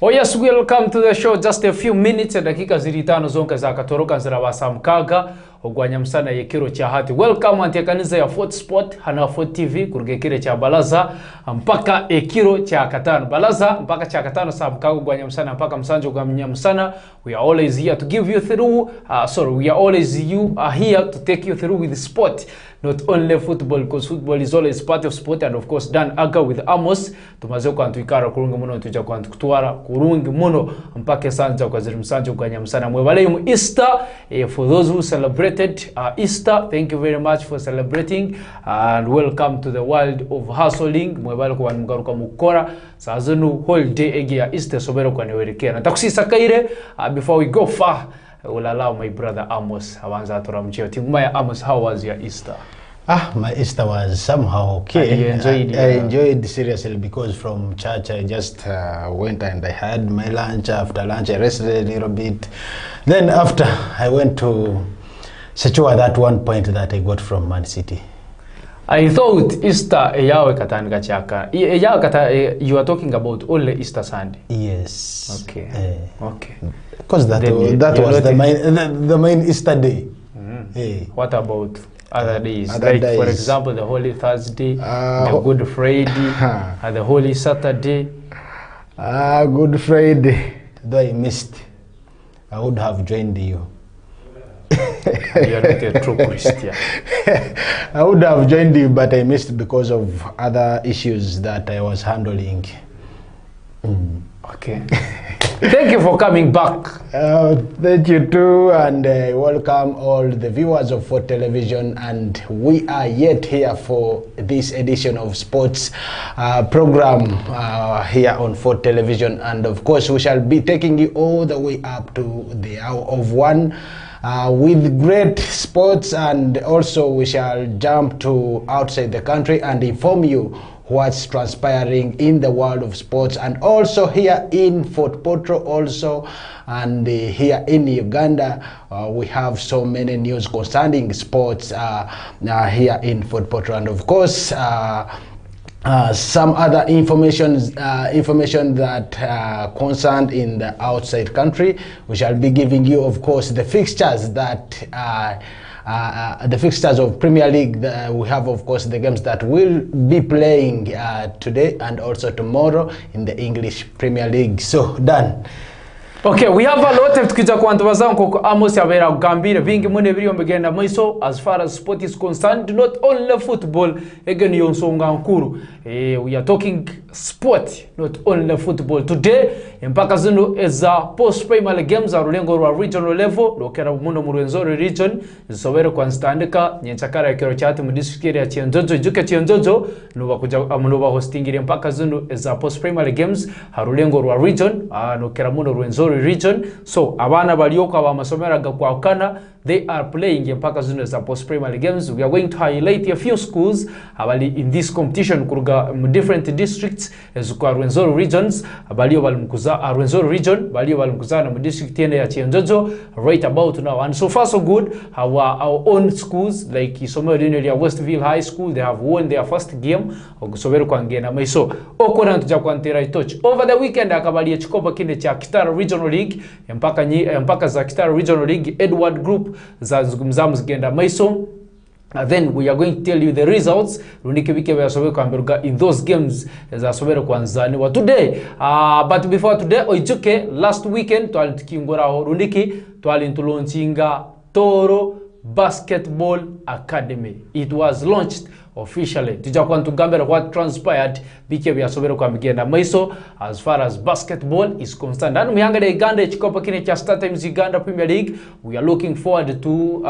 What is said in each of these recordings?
Oh yes, welcome to the show. Just a few minutes dakika zilitano zonka za katoroka nzirabasa mkaga ogwanya msana yekiro cha hati. Welcome antekaniza ya Fort Sport hana Fort TV kurugekire cha balaza mpaka ekiro cha katano. Balaza mpaka cha katano sa mkaga ogwanya msana mpaka msanjo ogwanya msana. We are always here to give you through we are always here to take you through with sport. Not only football, because football is always part of sport, and of course Dan Aga with Amos tumaze kwantuikara kurunga muno tuja kwantukutwara kurungi muno mpaka sanja kwa zirimsanjo kwa nyamsana mwebale mu Easter. For those who celebrated Easter, thank you very much for celebrating and welcome to the world of hustling. Mwebale kwa ngaruka mukora sazenu holiday egi ya Easter sobero kwa newerekea natakusisa kaire. Before we go far, will allow my brother Amos awanza aturamchio tingumaya. Amos, how was your Easter? My Easter was somehow okay. You enjoyed I enjoyed seriously because from church I just went and I had my lunch. After lunch I rested a little bit. Then after I went to secure that 1 point that I got from Man City. I thought Easter yawe katanga chaka. You are talking about only Easter Sunday. Yes. Okay. Okay. Because that was the main Easter day. What about other days? Other days. For example, the Holy Thursday, the Good Friday, and the Holy Saturday. Good Friday. Though I missed, I would have joined you. You are not a true Christian. I would have joined you, but I missed because of other issues that I was handling. Okay. Thank you for coming back. Thank you too, and welcome all the viewers of Fort Television. And we are yet here for this edition of sports program here on Fort Television. And of course, we shall be taking you all the way up to the hour of 1. With great sports, and also we shall jump to outside the country and inform you what's transpiring in the world of sports, and also here in Fort Portal also, and here in Uganda we have so many news concerning sports here in Fort Portal, and of course some other information that concerned in the outside country. We shall be giving you, of course, the fixtures that the fixtures of Premier League. We have, of course, the games that will be playing today and also tomorrow in the English Premier League. So done. Okay, we have a lot of tukija kwantubaza nkoko Amos yabera kugambira bingi mune biriyo mbegenda maiso as far as sport is concerned, not only football again yonsonga nkuru. We are talking sport, not only football today. Mpaka zino eza post primary games arulengo rwa regional level lokera muno mu Rwenzori region zisobere kwanstandika nyenchakara yakero cyati mu district ya Cyenjojo juke Cyenjojo no bakuja amuno hostingire mpaka zino eza post primary games harulengo rwa region nokera muno Rwenzori region. So abana balioka abamasomera gakwakana, they are playing mpaka zino za post primary games. We are going to highlight a few schools abali in this competition kuruga different districts ezukwa Rwenzori regions abalio balimkuza Rwenzori region balio balimkuza na district yene ya Cyenjojo right about now. And so far so good. Our own schools like Isomero Dinilia Westville High School, they have won their first game okusobera kwangena maiso okona tuja kwantera itoch over the weekend akabali chikopa kine cha Kitara Regional League mpaka za Kitara Regional League Edward Group za zigumzamu zigenda maiso. Then we are going to tell you the results runike bike byasobe kwamberuka in those games za sobera kwanzani wa today. But before today oijuke last weekend twalitikingora runiki twalintulaunchinga Toro Basketball Academy. It was launched officially. Tuja kwantugambera what transpired bike byasobera kwamigenda maiso as far as basketball is concerned. And mihanga Uganda chikopa kine cha Star Times Uganda Premier League. We are looking forward to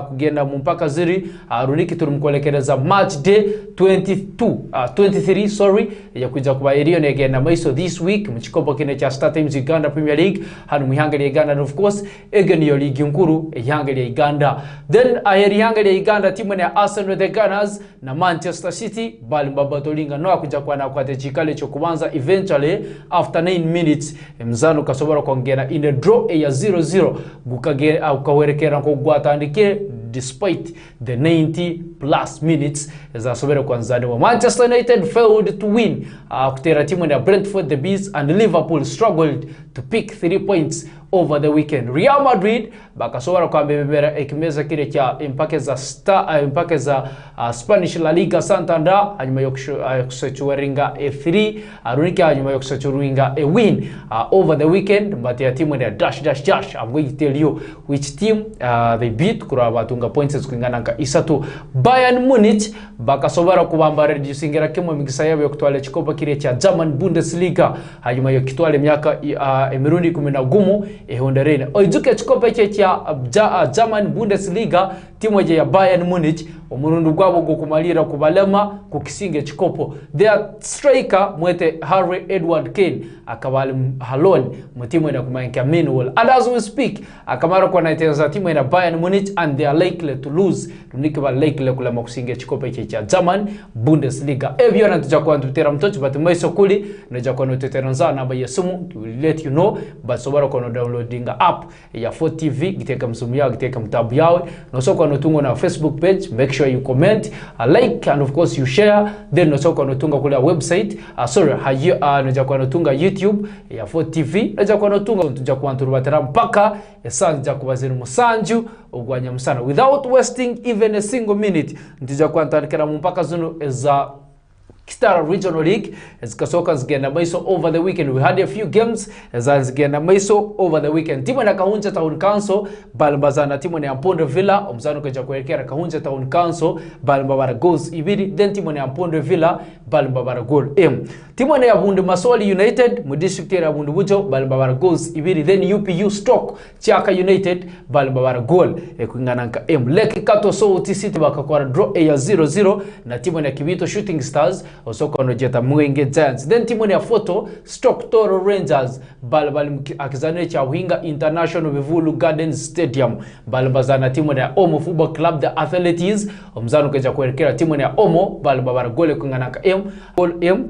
kugenda mpaka ziri runiki turumkolekereza match day 23 sorry ya kuja kwa area negenda maiso this week mchikopa kine cha Star Times Uganda Premier League hanu mihanga Uganda, and of course again yo league nkuru ehanga Uganda. Then aheri Uganda timu ya Arsenal the Gunners na Manchester City balimbabatolinga no akuja kwa na kwate chikale chokubanza eventually after 9 minutes mzano kasobora kongera in a draw ya 0-0 gukagera ukawerekera ko gwatandike despite the 90 plus minutes ezasobere kwanzaniwa. Manchester United failed to win kutera timu ya Brentford the Bees, and Liverpool struggled to pick 3 points over the weekend. Real Madrid bakasobora kwambebera ekimeza kire kya impake za Spanish La Liga Santander hanyuma yokusechuringa a3 arunika hanyuma yokusechuringa a win over the weekend, but ya timu ya dash. I'm going to tell you which team they beat kura batunga points kwingana nka isatu. Bayern Munich bakasobora kubamba reducingira kemo migisa yabo yokutwala chikopa kire kya German Bundesliga hanyuma yokitwala myaka emirundi 10 ehonderene oizuke chikopa kya German Bundesliga timu ya Bayern Munich omurundu gwabo gokumalira kubalema kukisinge chikopo. Their striker mwete Harry Edward Kane akabali halon mutimu ya kumainkia Millwall, and as we speak akamara kwa naiteza timu ya Bayern Munich, and they are likely to lose. Tunikiba likely kulema kusinge chikopa cha German Bundesliga. Evyo na tujakuwa ntutera mtochi but maiso kuli najakuwa ntutera nza namba ya sumu, we will let you know, but sobara kwa downloadinga app ya 4TV giteka msumu yao giteka mtabu yao nosoko notungo na Facebook page. Make sure you comment, like, and of course you share. Then nosoko notunga kule website najakuwa notunga YouTube ya 4TV najakuwa notunga tujakuwa nturubatera mpaka esanja kubazira musanju ogwanya musana. Without wasting even a single minute ntijakuwa ntanikera mpaka zunu eza Star Regional League ezikasoka zigenda maiso over the weekend. We had a few games zigenda maiso over the weekend. Timu ya Kahunja Town Council balambazana timu ya Mpondo Villa omzano keja kuelekea Kahunja Town Council balambabara goals ibiri, then timu ya Mpondo Villa balambabara goal m. Timu ya Bundu Masoli United mu district ya Bundu Bujo balambabara goals ibiri, then UPU Stock Chaka United balambabara goal kuingana nka m. Leki Kato Sauti City bakakwara draw ya 0-0 na timu ya Kibito Shooting Stars osoko no jeta Mwenge Giants. Then timu ya Photo Stock Toro Rangers balbal akizane cha Winga International Bivulu Gardens Stadium balbazana timu ya Omo Football Club the Athletes omzano keja kuelekea timu ya Omo balbabara gole kungana ka m.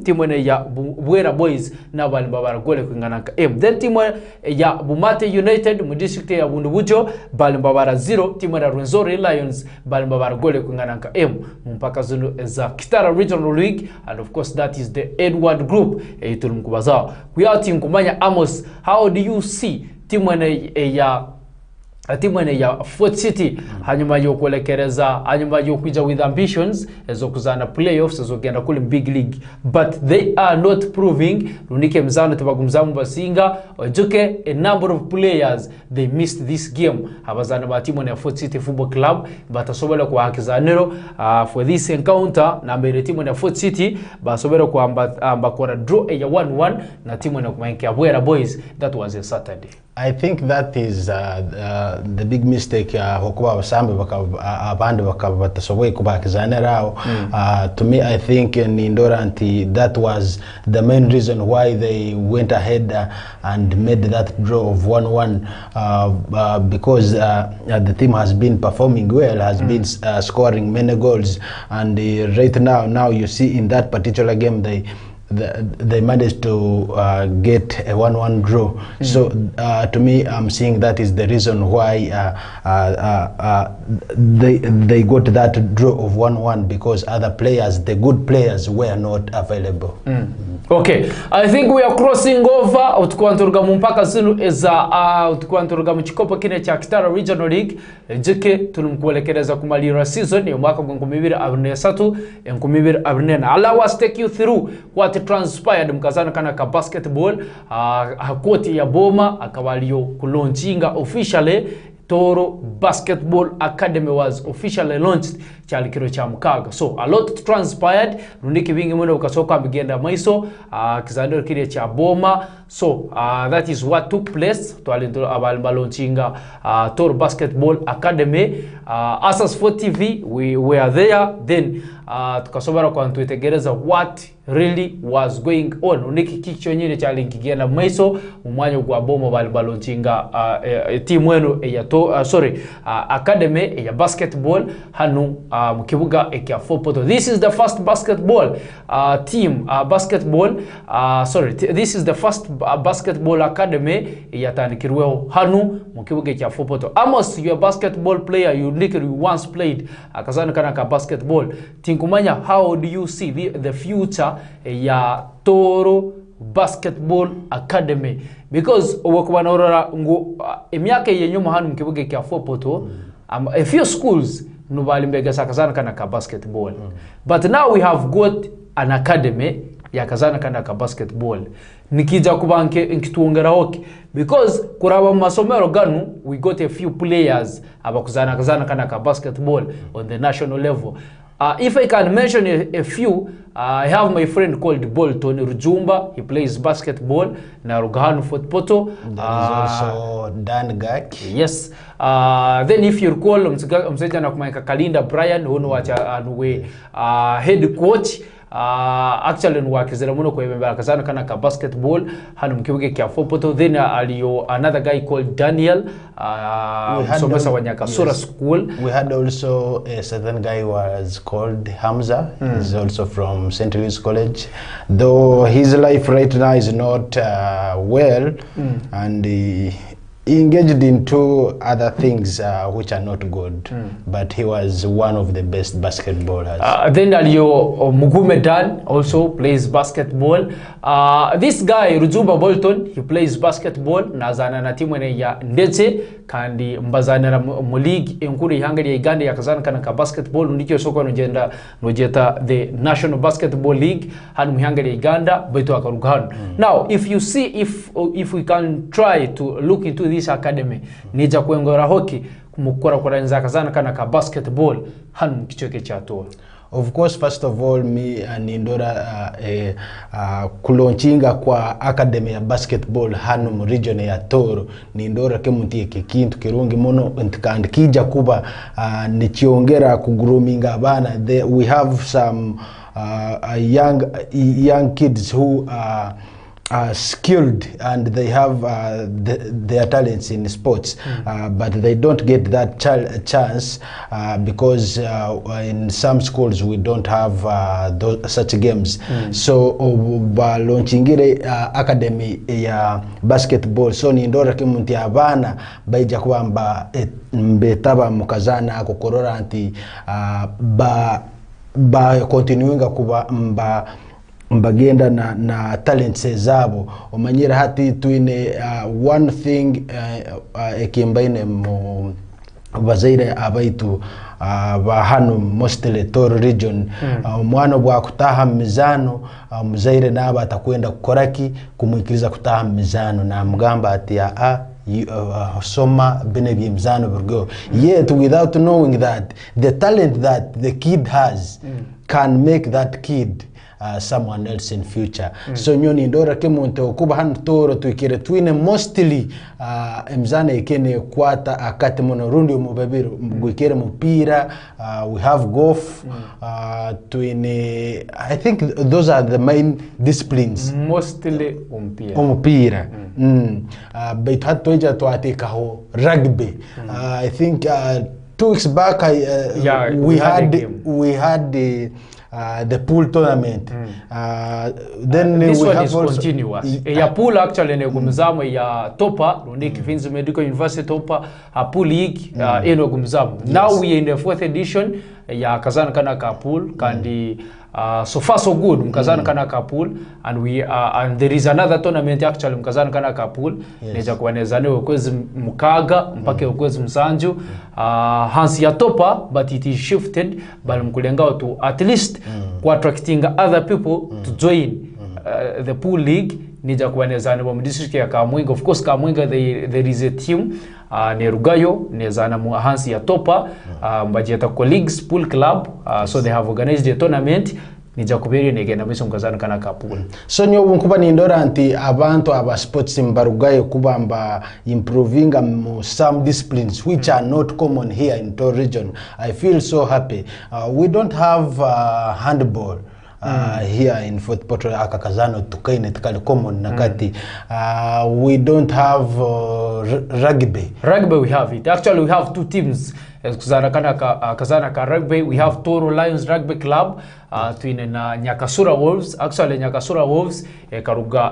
Timu ya Bwera Boys na balbabara gole kungana ka m. Then timu ya Bumate United mu district ya Bundu Bujo balbabara 0. Timu ya Rwenzori Lions balbabara gole kungana ka m mpaka zulu za Kitara Regional League, and of course that is the Edward Group tulumkubaza kuyati nkumanya Amos. How do you see timu ya Fort City hanyuma yokuelekereza hanyuma yokuja with ambitions ezokuzana playoffs ezogenda kule big league, but they are not proving runike mzano tubagumzamu basinga ojuke a number of players they missed this game abazana ba timu ya Fort City Football Club batasobela kwa hakizanero for this encounter na mbele timu ya Fort City basobela kwa ambakora draw ya 1-1 na timu ya kumainkia Bwera Boys. That was a Saturday. I think that is the big mistake hokuba basambe abandi bakabatasoboye kubakizaneraho. To me, I think in Indoranti that was the main reason why they went ahead and made that draw of 1-1 because the team has been performing well, has been scoring many goals, and right now you see in that particular game they managed to get a 1-1 draw. So to me, I'm seeing that is the reason why they got that draw of 1-1, because other players, the good players, were not available. Okay, I think we are crossing over utukwanturuga mpaka zinu eza utukwanturuga mchikopa kine cha Kitara Regional League jike tulumkuelekereza kumalira season ya mwaka 2023 2024. Allow us take you through what transpired mkazana kana ka basketball hakoti ya Boma akawaliyo kulauncinga officially. Toro Basketball Academy was officially launched chalikiro cha Mukaga. So a lot transpired. Rundiki vingi mwene ukasoka bigenda maiso kizandoro kire cha Boma. So that is what took place. Tualindolo abalima launchinga Toro Basketball Academy. Asas 4TV, we were there. Then tukasobora kwantwetegereza what really was going on uniki kicho nyine cyali ngigenda maiso umwanya gwa bomo bali baloncinga team eno academy ya basketball hanu mu kibuga ekya Fopoto. This is the first basketball team basketball this is the first basketball academy yatandikirweho hanu mu kibuga ekya Fopoto. Amos, you a basketball player, you literally once played akazana kana ka basketball. Tinkumanya, how do you see the future ya Toro Basketball Academy? Because wakubana orora ngo emyaka yenyuma hanu mu kibuga ekya Fopoto a few schools nubali mbega sakazana kana ka basketball. But now we have got an academy ya kazana kana ka basketball. Nikija kubanke nkituongera hoki because kuraba masomero ganu we got a few players abakuzana kazana kana ka basketball on the national level. If I can mention a few, I have my friend called Bolton Rujumba. He plays basketball na Rugano Footpoto. There is also Dan Gak. Yes. Then if you recall, mseja na kumaika Kalinda Brian, who wacha anuwe head coach. Actually nwakizera muno kwebembera kazana kana ka basketball hanu mkibuge kya Fopoto. Then aliyo another guy called Daniel somesa wanyaka Sura School. We had also a certain guy who was called Hamza. He's also from St. Louis College, though his life right now is not well, and he engaged in two other things which are not good, but he was one of the best basketballers. Then aliyo Mugume Dan also plays basketball. This guy Rujumba Bolton, he plays basketball nazana na timu ya Ndetse kandi mbazana mu league enkuru ihangari ya Uganda yakazana kana ka basketball ndikyo soko nojeta the National Basketball League hanu mihangari ya Uganda beto akarugano. Now if you see if we can try to look into this academy nija kwengora hoki kumukora kwa nzakazana kana ka basketball hanu kichoke cha Toro. Of course, first of all, me and Indora kulonchinga kwa academy ya basketball hanu mu region ya Toro ni Indora kemutie kikintu kirungi mono kandi kija kuba nichiongera kugrominga abana. We have some young kids who are skilled and they have their talents in sports, but they don't get that chance because in some schools we don't have such games. So launchingire academy ya basketball so ni Indora kimunti abana baija kwamba mbetaba mukazana akukorora anti ba continuinga kuba mbagenda na talents zabo omanyira hati tuine one thing ekimbaine mu bazaire abaitu bahanu mostly Toro region umwana bwa kutaha mizano muzaire naba atakwenda kukoraki kumwikiriza kutaha mizano na mugamba ati soma bene byimzano burgo, yet without knowing that the talent that the kid has can make that kid someone else in future. So nyoni Indora kemuntu kuba hanu Toro tuikire twine mostly mzana ikene kwata akati mono rundi umubabiru gwikere mupira. We have golf, twine, I think those are the main disciplines. Mostly umupira. But hatu toja tuatika ho rugby. I think 2 weeks back we had the pool tournament. Then this we one have is also continuous. Ya pool actually ne gumzamo ya Topa, Rundi Kifinzi Medical University Topa, a pool league eno gumzamo. Now we are in the 4th edition ya kazana kana ka pool kandi so far so good mkazana kana ka pool, and we and there is another tournament actually mkazana kana ka pool neja kuanezane ukwezi mukaga mpaka ukwezi msanju hansi ya Topa, but it is shifted bali mkulenga to at least kwa attracting other people to join the pool league nija kuanezane wa district ya Kamwinga. Of course Kamwinga there is a team ne Rugayo nezana mu hansi ya Topa mbajeta colleagues pool club, so they have organized a tournament nija kubiri negenda miso mukazana kana kapula so nyo bunkuba nindora nti abantu aba sports mbarugaye kubamba improving some disciplines which are not common here in Toro region. I feel so happy. We don't have handball here in Fort Portal akakazano tukaine tukali common nakati. We don't have rugby. Rugby we have it. Actually we have two teams. Kazana ka rugby. We have Toro Lions Rugby Club. Tuine na Nyakasura Wolves. Actually Nyakasura Wolves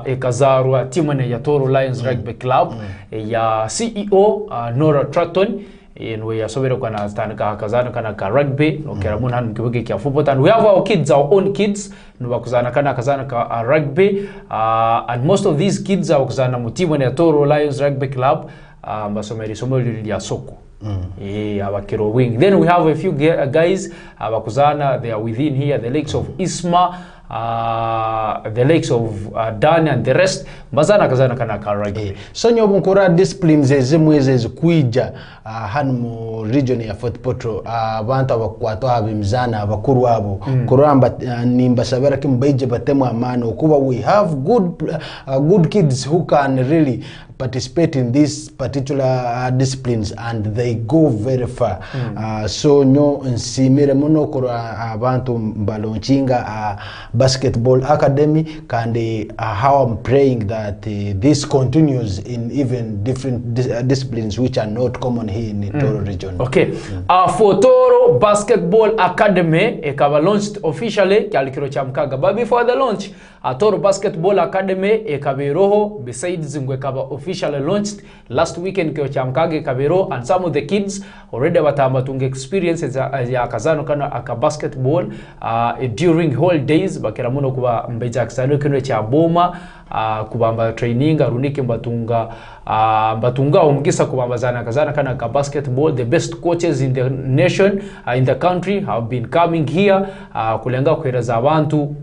ekazarwa timu ya Toro Lions Rugby Club ya CEO Nora Tratton. We yasobera kwa na stanka kazana kana ka rugby no kera mun han kibuge kya football, and we have our kids, our own kids no bakuzana kana kazana ka rugby, and most of these kids are kuzana mutimu ya Toro Lions Rugby Club basomeri somoli ya soko abakiro wing. Then we have a few guys bakuzana, they are within here, the likes of Isma, the likes of Dan and the rest bazana kazana kana ka rugby. So nyo bunkura disciplines ezimweze zikuija hanu mu region ya Fort Portal abantu abakwato abimzana abakuru abo kuramba nimba sabera kimbaije batemu amano kuba we have good kids who can really participate in these particular disciplines and they go very far. So nyo nsimire muno kura abantu mbalonchinga basketball academy kandi how I'm praying that this continues in even different disciplines which are not common here in the Toro region. Okay. For Toro Basketball Academy ekaba launched officially kalikiro cha mkaga, but before the launch Toro Basketball Academy ekaberoho besides ngwe kaba officially launched last weekend kyo cha mkaga ekabero, and some of the kids already batamba tunge experiences ya kazano kana aka basketball during holidays bakira muno kuba mbeja kisano kino cha boma kubamba training runike mbatunga umgisa kubambazana kazana kana ka basketball. The best coaches in the nation in the country have been coming here kulenga kueleza abantu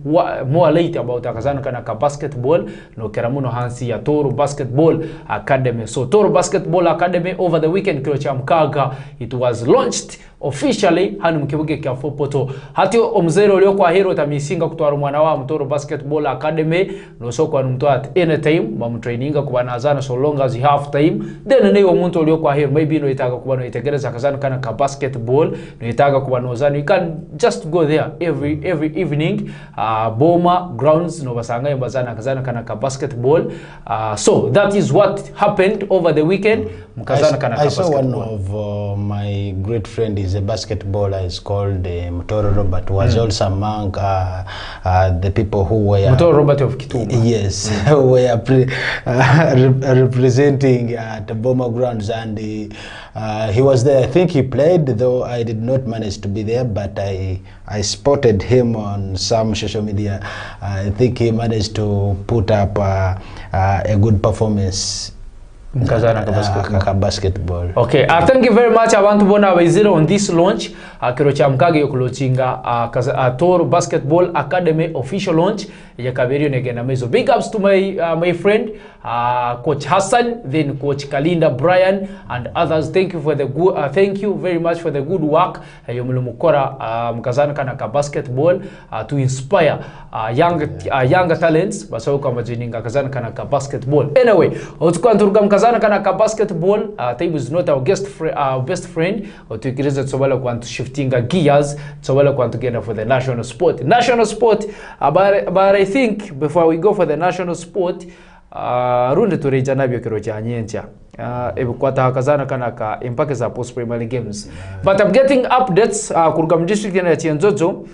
more late about kazana kana ka basketball no keramuno hansi ya Toro Basketball Academy. So Toro Basketball Academy over the weekend kilo cha mkaga it was launched officially hanu mkibuge kya Fort Portal. Hatio omzero ulio kwa hero tamisinga kutwara mwana wa Toro Basketball Academy no soko anumtoa at any time bamutraininga kubanazana so long as you have time. Then neyo muntu ulio kwa hero maybe no itaga kubano itegereza kazana kana ka basketball no itaga kubanozana, you can just go there every evening Boma grounds no basanga yambazana kazana kana ka basketball. So that is what happened over the weekend. Mkazana kana ka basketball. I saw one of my great friend is a basketballer, is called Mutoro Robert, was also among the people who were Mutoro Robert of Kituba. Yes, who were representing the Boma grounds, and he was there. I think he played, though I did not manage to be there, but I spotted him on some social media. I think he managed to put up a good performance. Basketball. Okay, thank you very much. I want to bona waziro on this launch. Kiro cha mkage yokulochinga Toro Basketball Academy official launch ya kaberio negena mezo. Big ups to my friend Coach Hassan, then Coach Kalinda Brian and others. Thank you for the good thank you very much for the good work yomulumukora mkazana kana ka basketball to inspire younger talents basawo kama jininga kazana kana ka basketball. Anyway, otukwanturuka mkazana kana ka basketball time is not our best friend otukiriza tsobala kwantu shiftinga gears tsobala kwantu genda for the national sport but I think before we go for the national sport runde tureja nabyo kiro cha nyencha ebukwata hakazana kana ka impake za post primary games. But I'm getting updates kurugam district ya Chienzozo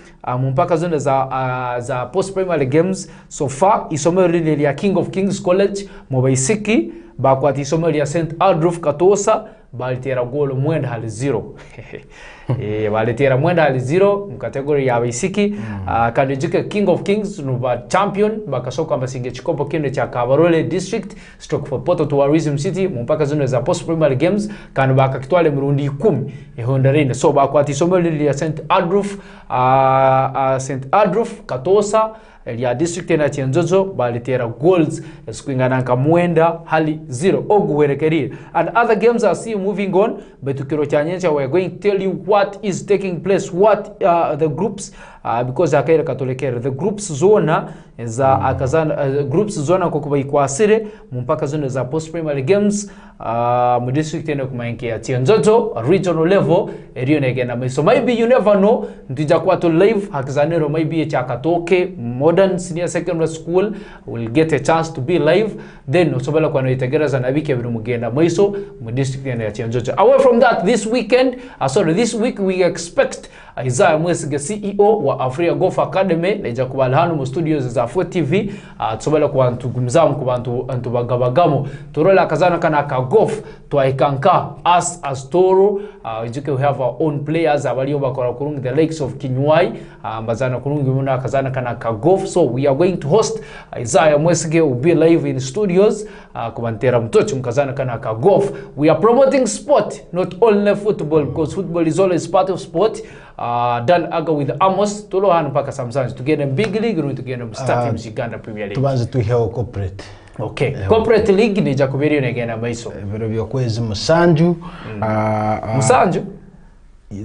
mpaka zone za post primary games so far. Isomero ya King of Kings College Mobaisiki bakwati isomero ya St Adolf Katosa balitera golo mwenda hali 0 balitera mwenda hali 0 mkategori ya Baisiki kandijuke King of Kings nuba champion bakasoka masinge chikopo kende cha Kabarole district stroke for Porto Tourism City mpaka zone za post primary games kandi bakakitwale mirundi 10 ehondarene. So bakwati isomero ya St Adolf Katosa ya district na Chienzozo balitera goals eskwingana kamwenda hali 0 oguwerekeria. And other games are still moving on, but tukiro chanyencha we are going to tell you what is taking place, what the groups because akaire katolekera the groups zona za akazana groups zona ko kuba ikwasire mu mpaka zone za post primary games mu district ene kumainke ya Tionzozo regional level eriyo negenda maiso maybe you never know ndija kwa to live hakizanero maybe cha katoke modern senior secondary school will get a chance to be live then osobala kwa no itegereza na bike biri mugenda maiso mu district ene ya Tionzozo. Away from that, this weekend this week we expect Isaiah Mwesige CEO wa Africa Golf Academy neja kubala hano mu studios za 4TV tsobala kwa ntugumzamu ku bantu antubagabagamo torola kazana kana ka golf twaikanka as Toro we have our own players abaliyo bakora kurungi the lakes of Kinywai mbazana kurungi muna kazana kana ka golf, so we are going to host Isaiah Mwesige will be live in studios kubantera mtochi mkazana kana ka golf. We are promoting sport, not only football, because football is always part of sport. Dan aga with Amos tolo hanu paka Samsung to get them big league or to get them starting Uganda Premier League. Tubanze tuheho corporate. Okay. Corporate league ni jakubiri negena maiso. Vero vyokwezi Musanju. Musanju?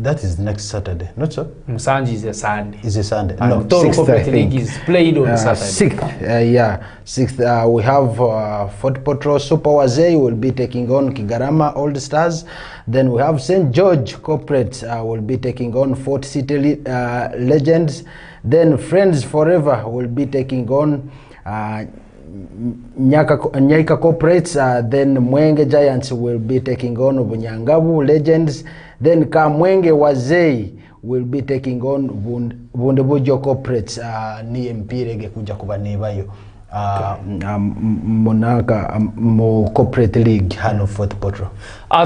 That is next Saturday, not so? Musanju is a Sunday. Is a Sunday. No, Toro Corporate League is played on Saturday. 6th, 6th, we have Fort Potro Super Wazee will be taking on Kigarama Old Stars. Then we have St. George Corporate will be taking on Fort City Legends. Then Friends Forever will be taking on Nyaika Corporates. Then Mwenge Giants will be taking on Bunyangabu Legends. Then Kamwenge Wazee will be taking on Bundebujo Corporates. Ni mpire gekuja kuba nebayo. Monaka mo Corporate League hano Fort Potro.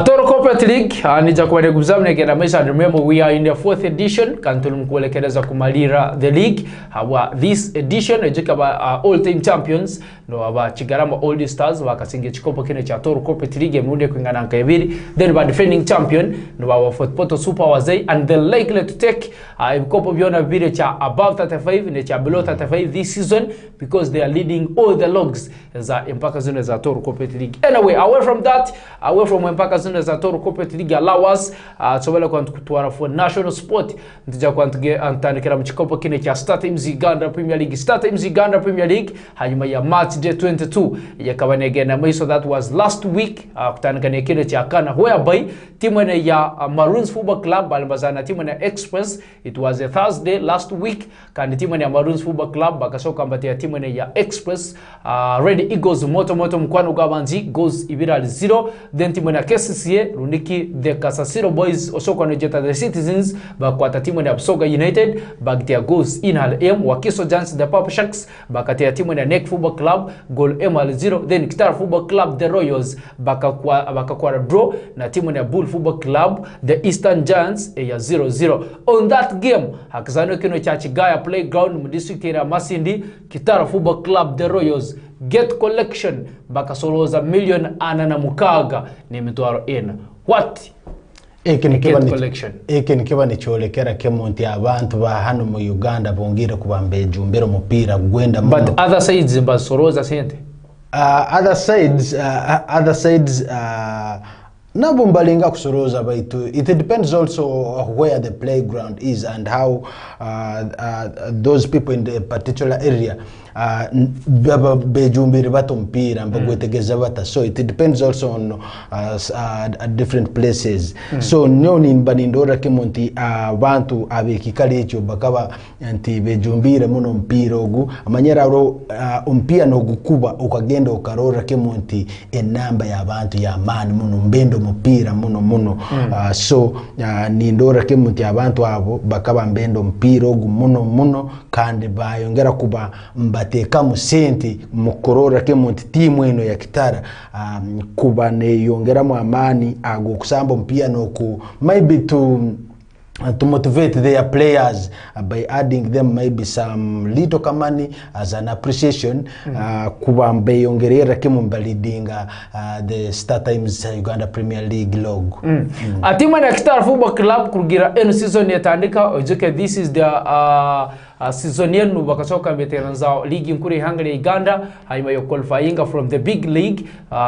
Toro Corporate League nija kwa neguzam negenda maisha. Remember we are in the 4th edition kantulu mkuelekeleza kumalira the league. This edition ejika ba all time champions no aba Chigarama Old Stars wakasinge chikopo kine cha Toro Corporate League mrude kuingana nkebiri. Then ba defending champion no ba Fort Potro Super Wazee, and they're likely to take mkopo biona vile cha above 35 ne cha below 35 this season because they are leading all the logs za mpaka zone za Toro Corporate League. Anyway, away from that, away from mpaka zone za Toro Corporate League allow us tsobala kwa kutwara for national sport ntija kwa antandikira mchikopo kine cha Star Times Uganda Premier League. Star Times Uganda Premier League hanyuma ya match day 22 yakabane na maiso that was last week kutanikana kile cha kana whereby timu ya Maroons Football Club alibazana timu ya Express. It was a Thursday last week kandi timu ya Maroons Football Club bakasoka mbatia timu ya Express Red Eagles moto mkwano gabanzi goes ibira 0. Then timu ya KCCA rundiki the Kasasiro Boys osoko nejeta the Citizens bakwata timu ya Busoga United bagtia goes inhal M. Wakiso Giants the Papa Sharks bakatia timu ya NEC Football Club goal M al 0. Then Kitara Football Club the Royals bakakwara draw na timu ya Bull Football Club the Eastern Giants ya 0-0. On that game hakizano kino cha Chigaya Playground mu district ya Masindi Kitara Football Club the Royals get collection bakasoloza million anana mukaga ni mitwaro ena. What get collection? Eke nikiba nicholekera kemonti abantu ba hano mu Uganda bongire kubambe jumbero mupira gwenda mu. But other sides mbasoroza sente. Other sides nabo mbalinga kusoroza baitu. It depends also where the playground is and how those people in the particular area bejumbiri bato mpira mbagwetegeza bata, so it depends also on different places. So nyoni mbanindora kemonti abantu abekikali echo bakaba anti bejumbira muno mpira ogu amanyera ro umpia no gukuba ukagenda ukarora kemonti enamba ya abantu ya man muno mbendo mupira muno so nindora kemonti abantu abo bakaba mbendo mpira ogu muno kandi bayongera kuba bateka musenti mukorora kemonti timu eno ya Kitara kuba ne yongera mu amani ago kusamba mpia no ku maybe to motivate their players by adding them maybe some little money as an appreciation kuba mbeyongerera kemumbalithinga the Star Times Uganda Premier League logo. Timu ya Kitara Football Club kugira eno season yatandika ojuke this is the season yenu bakasoka veterans zao ligi nkuri hangari Uganda haima yo qualifying from the big league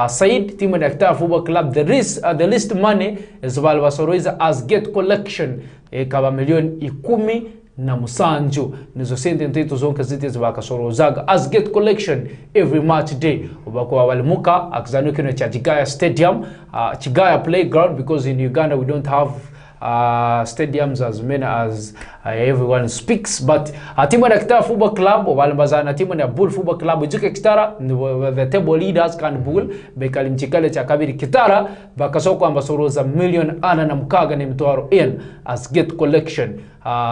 side. Timu ya Kitara Football Club the least money is value basoroiza as get collection kaba milioni 10 na musanju nizo sente ntito zonka zite zibakasorozaga as gate collection every match day ubako walimuka akizano kino cha Chigaya Stadium Chigaya Playground because in Uganda we don't have stadiums as many as everyone speaks but timu ya Kitara Football Club walambazana timu ya Bull Football Club ujuke Kitara the table leaders kan Bull bekali mchikale cha kabiri Kitara bakasoko ambasoroza million ana na mkaga ni mtwaro in as gate collection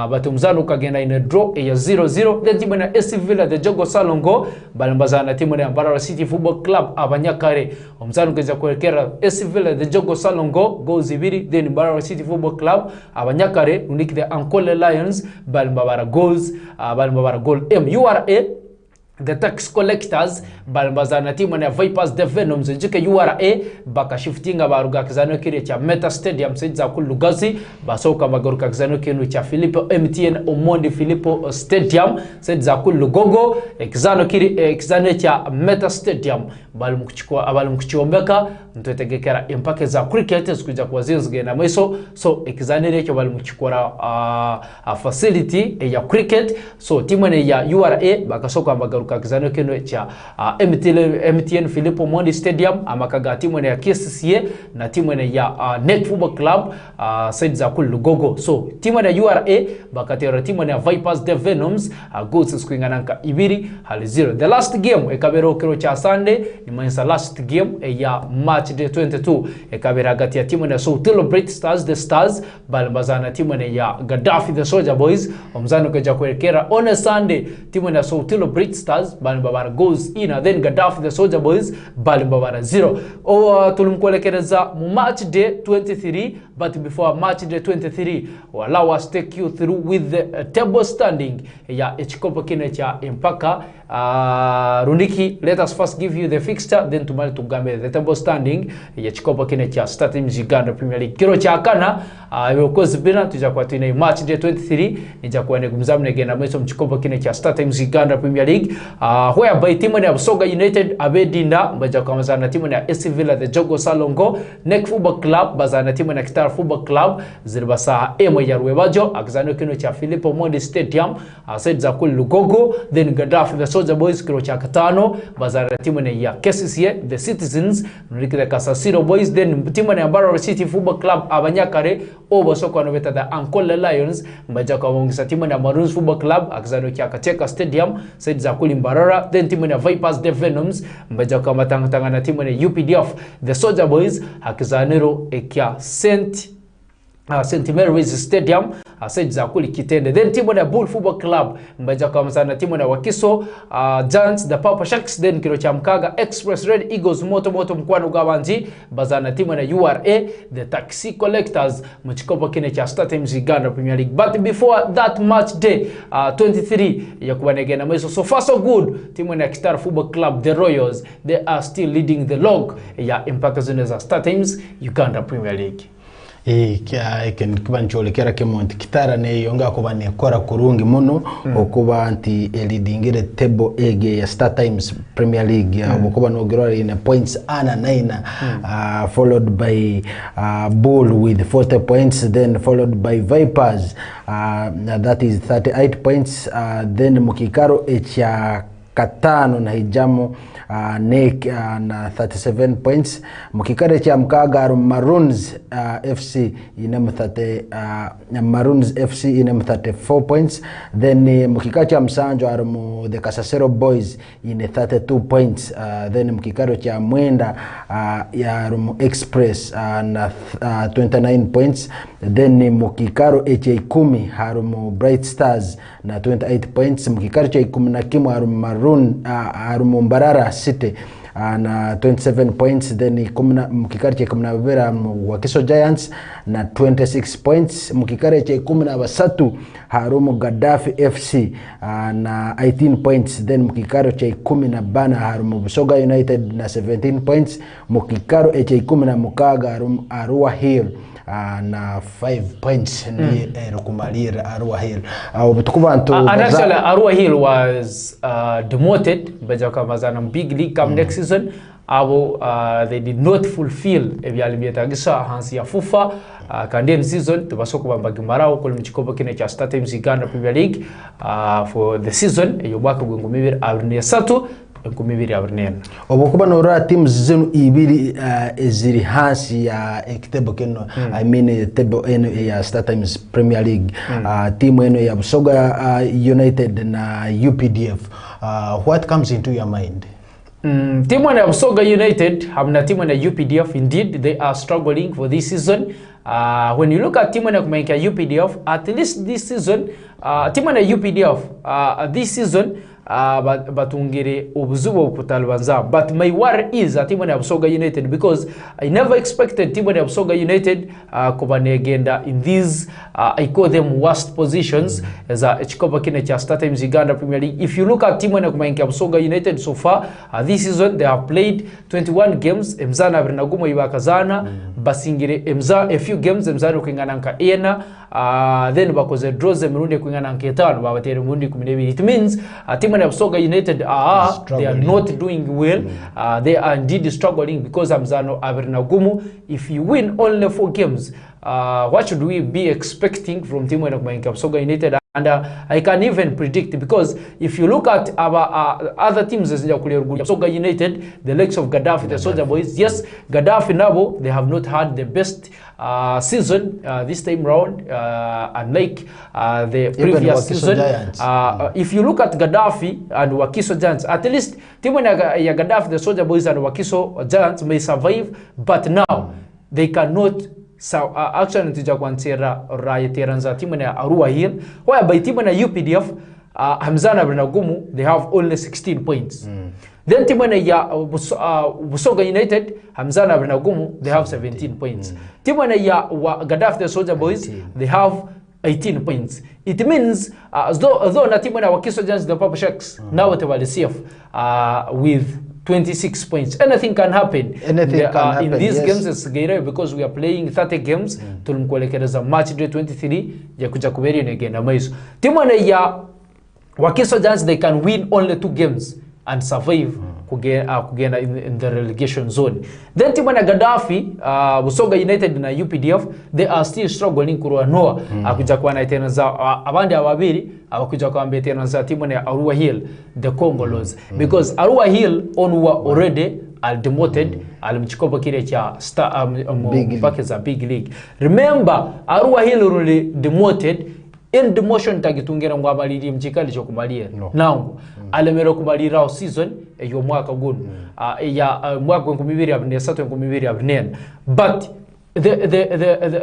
but mzano kagenda in a draw ya 0-0 then timu ya SC Villa the Jogo Salongo balambazana timu ya Mbarara City Football Club abanyakare mzano keza kuelekera SC Villa the Jogo Salongo goals ibiri then Mbarara City Football Club abanyakare uniki the Ankole Lions balambara goals balambara goal URA the tax collectors balambazana timu ya Vipers the Venoms njike URA bakashiftinga baruga kizano kire cha Meta Stadium saiza kulugazi basoka magaruka kizano kinu cha Philipo MTN Omondi Philipo Stadium saiza kulugogo kizano kire kizano cha Meta Stadium balumukuchiombeka ntuetegekera impake za cricket zikuja kwa zinzige na mweso so kizano rekyo balumukuchikora facility ya cricket so timu ya URA bakasoka magaruka kizano kinu cha MTN Philipo Omondi Stadium amakaga timu ya KCCA na timu ya Net Football Club said za kulugogo so timu ya URA bakatera timu ya Vipers the Venoms goals sikuingananka ibiri hali 0 the last game ekabero kiro cha Sunday ni manisa last game ya match day 22 ekabera gati ya timu ya Soutilo Bright Stars the Stars balambazana timu ya Gaddafi the Soldier Boys omzano keja kuelekera on a Sunday timu ya Soutilo Bright Stars balambara goals ina then Gaddafi the Soldier Boys balambara 0 tulumkuelekereza mu match day 23 but before match day 23 allow us take you through with the table standing ya echikopo kine cha impaka rundiki let us first give you the fixture then tumali tugambe the table standing ya echikopo kine cha StarTimes Uganda Premier League kiro cha kana yokozi bina tujakuwa tuina match day 23 nijakuwa negumzamne gena mweso mchikopo kine cha StarTimes Uganda Premier League whereby timu ya Busoga United abedinda mbajakuwa mazana timu ya SC Villa the Jogo Salongo Neck Football Club bazana timu ya Kitara Football Club zilibasa emo ya Ruebajo akizano kino cha Philipo Omondi Stadium said za kulugogo then Gaddafi the Soldier Boys kiro cha katano bazana timu ya KCCA the Citizens nulikile Kasasiro Boys then timu ya Mbarara City Football Club abanyakare obosoko anobeta the Ankole Lions mbajakuwa mungisa timu ya Maroons Football Club akizano cha Kateka Stadium said za kulimbarara then timu ya Vipers the Venoms mbajakuwa matanga na timu ya UPDF the Soldier Boys hakizanero ekia St. Mary's Stadium said za kuli kitende then timu ya Bull Football Club mbaja kwa msana timu ya Wakiso Giants the Papa Sharks then kilo cha Mkaga Express Red Eagles moto mkwano gawanji bazana timu ya URA the Taxi Collectors mchikopo kine cha StarTimes Uganda Premier League but before that match day 23 ya kubanegena mweso so far so good timu ya Kitara Football Club the Royals they are still leading the log ya impaka zone za StarTimes Uganda Premier League ken kubancholikera kemonti Kitara ne yonga kuba ne kora kurungi muno okuba anti leadingire table ege ya StarTimes Premier League okuba no girora in points ana 9 followed by Bull with 40 points then followed by Vipers that is 38 points then Mukikaro echa katano na hijamo Nick na 37 points mukikare cha Mkaga Maroons FC ina Maroons FC ina 34 points then mukikare cha Msanjo arumu the Kasasero Boys ina 32 points then mukikare cha Mwenda ya arumu Express na 29 points then mukikaro HA10 harumu Bright Stars na 28 points mukikare cha 10 harumu Maroon harumu Mbarara City na 27 points then mukikare cha 12 Wakiso Giants na 26 points mukikare cha 13 harumu Gaddafi FC na 18 points then mukikare cha 10 bana harumu Busoga United na 17 points mukikaro cha 10 Mukaga harumu Arua Hill na 5 points ni kumalira Arua Hill actually Arua Hill was demoted baja kama zana big league come next season abo they did not fulfill ebyalibyetagisa hansi ya FUFA kandi season tubasoko bambagimarawo kuli mukikopo kine kya Star Times Uganda Premier League for the season eyo mwaka gw'engumibiri abiri n'esatu engumibiri abiri n'ena obukuba nora teams zenu ibiri eziri hansi ya ekitebo kino I mean table eno ya Star Times Premier League team eno ya Busoga United na UPDF what comes into your mind? Team ya Busoga United hamna team ya UPDF. Indeed they are struggling for this season. When you look at team ya kumaika UPDF, at least this season team ya UPDF this season batungire obuzubo kutalbanza, but my worry is team ya Busoga United because I never expected team ya Busoga United kuba negenda in these I call them worst positions as a chikopa kine cha Star Times Uganda Premier League. If you look at team ya kumaika Busoga United so far this season they have played 21 games emzana abirinagumo ibakazana basingire emza a few games emzana kwingana nka ena then bakoze draws emirundi kwingana nka 5 babatere murundi 12. It means team ya Busoga United they are not doing well. They are indeed struggling because amzano abirinagumo. If you win only 4 games what should we be expecting from team ya Busoga United? And I can even predict because if you look at our other teams as Busoga United, the likes of Gaddafi, the Soldier Boys, yes, Gaddafi Nabo, they have not had the best season this time round, unlike the previous season. If you look at Gaddafi and Wakiso Giants, at least team ya Gaddafi, the Soldier Boys and Wakiso Giants may survive, but now they cannot. So actually nitija kwantera rayeteranza timu ya Arua Hill whereby timu ya UPDF Hamzana Brinagumu they have only 16 points. Then timu ya Busoga United Hamzana Brinagumu they have 17 points. Timu ya Gaddafi the Soldier Boys they have 18 points. It means although na timu ya Wakiso Giants the Purple Sharks now they were safe with 26 points. Anything can happen. Anything can happen in these yes. games it's Gaira because we are playing 30 games tulmkuelekereza match day 23 ya kuja kuberi negenda maiso. Timu ya Wakiso Giants they can win only 2 games and survive kugenda in the relegation zone. Then timu ya Gaddafi Busoga United na UPDF they are still struggling kurwanoa akuja kwa na tena za abandi ababiri abakuja kwa ambe tena za timu ya Arua Hill the Congolese because Arua Hill onwa already are demoted alimchikopa kile cha Star mpaka Big League. Remember Arua Hill already demoted in demotion tagitungera ngwabaliri mchikali cyo kumalia now alemero kumalira season eyo mwaka guno ya mwaka 2023 but